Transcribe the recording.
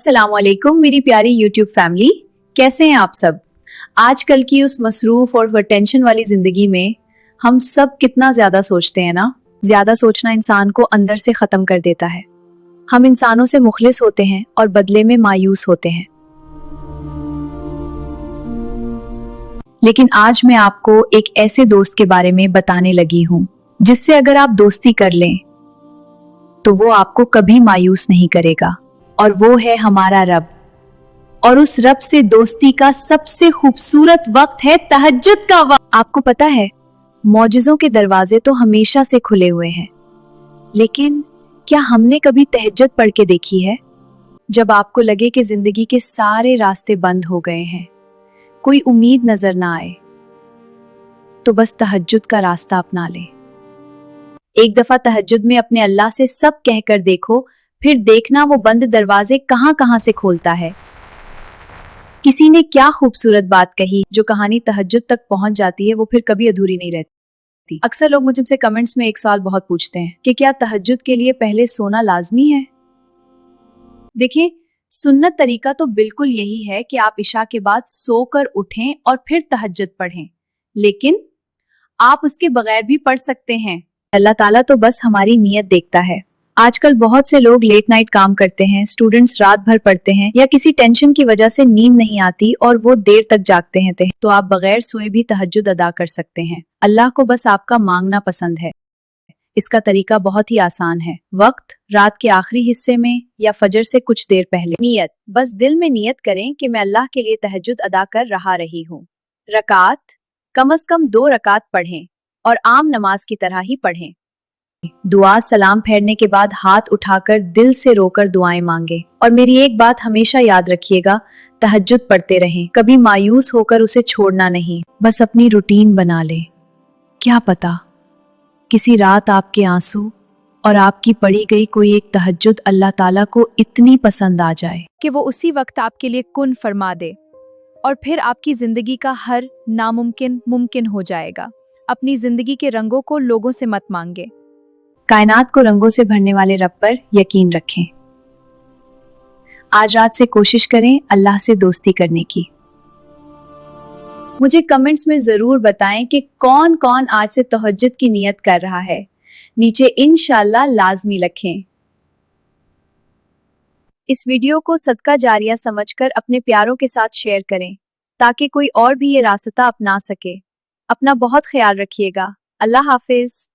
अस्सलाम वालेकुम मेरी प्यारी यूट्यूब फैमिली, कैसे हैं आप सब। आजकल की उस मसरूफ और टेंशन वाली जिंदगी में हम सब कितना ज्यादा सोचते हैं ना। ज्यादा सोचना इंसान को अंदर से खत्म कर देता है। हम इंसानों से मुखलिस होते हैं और बदले में मायूस होते हैं। लेकिन आज मैं आपको एक ऐसे दोस्त के बारे में बताने लगी हूं जिससे अगर आप दोस्ती कर लें तो वो आपको कभी मायूस नहीं करेगा, और वो है हमारा रब। और उस रब से दोस्ती का सबसे खूबसूरत वक्त है तहज्जुद का वक्त। आपको पता है, मौजिज़ों के दरवाजे तो हमेशा से खुले हुए हैं, लेकिन क्या हमने कभी तहज्जुद पढ़ के देखी है? जब आपको लगे कि जिंदगी के सारे रास्ते बंद हो गए हैं, कोई उम्मीद नजर ना आए, तो बस तहज्जुद का रास्ता अपना ले। एक दफा तहज्जुद में अपने अल्लाह से सब कहकर देखो, फिर देखना वो बंद दरवाजे कहां कहां से खोलता है। किसी ने क्या खूबसूरत बात कही, जो कहानी तहज्जुद तक पहुंच जाती है वो फिर कभी अधूरी नहीं रहती। अक्सर लोग मुझसे कमेंट्स में एक सवाल बहुत पूछते हैं कि क्या तहज्जुद के लिए पहले सोना लाजमी है। देखिए, सुन्नत तरीका तो बिल्कुल यही है कि आप इशा के बाद सोकर उठें और फिर तहज्जुद पढ़ें, लेकिन आप उसके बगैर भी पढ़ सकते हैं। अल्लाह ताला तो बस हमारी नीयत देखता है। आजकल बहुत से लोग लेट नाइट काम करते हैं, स्टूडेंट्स रात भर पढ़ते हैं, या किसी टेंशन की वजह से नींद नहीं आती और वो देर तक जागते हैं, तो आप बगैर सोए भी तहज्जुद अदा कर सकते हैं। अल्लाह को बस आपका मांगना पसंद है। इसका तरीका बहुत ही आसान है। वक्त रात के आखिरी हिस्से में या फजर से कुछ देर पहले। नियत, बस दिल में नियत करें कि मैं अल्लाह के लिए तहज्जुद अदा कर रही हूँ। रकात, कम से कम 2 रकात पढ़ें और आम नमाज की तरह ही पढ़ें। दुआ, सलाम फेरने के बाद हाथ उठाकर दिल से रोकर दुआएं मांगे। और मेरी एक बात हमेशा याद रखिएगा, तहज्जुद पढ़ते रहें, कभी मायूस होकर उसे छोड़ना नहीं। बस अपनी रूटीन बना ले। क्या पता किसी रात आपके आंसू और आपकी पढ़ी गई कोई एक तहज्जुद अल्लाह ताला को इतनी पसंद आ जाए कि वो उसी वक्त आपके लिए कुन फरमा दे, और फिर आपकी जिंदगी का हर नामुमकिन मुमकिन हो जाएगा। अपनी जिंदगी के रंगों को लोगों से मत मांगे, कायनात को रंगों से भरने वाले रब पर यकीन रखें। आज रात से कोशिश करें अल्लाह से दोस्ती करने की। मुझे कमेंट्स में जरूर बताएं कि कौन कौन आज से तहज्जुद की नियत कर रहा है। नीचे इंशाल्लाह लाजमी लिखें। इस वीडियो को सदका जारिया समझकर अपने प्यारों के साथ शेयर करें, ताकि कोई और भी ये रास्ता अपना सके। अपना बहुत ख्याल रखिएगा। अल्लाह हाफिज।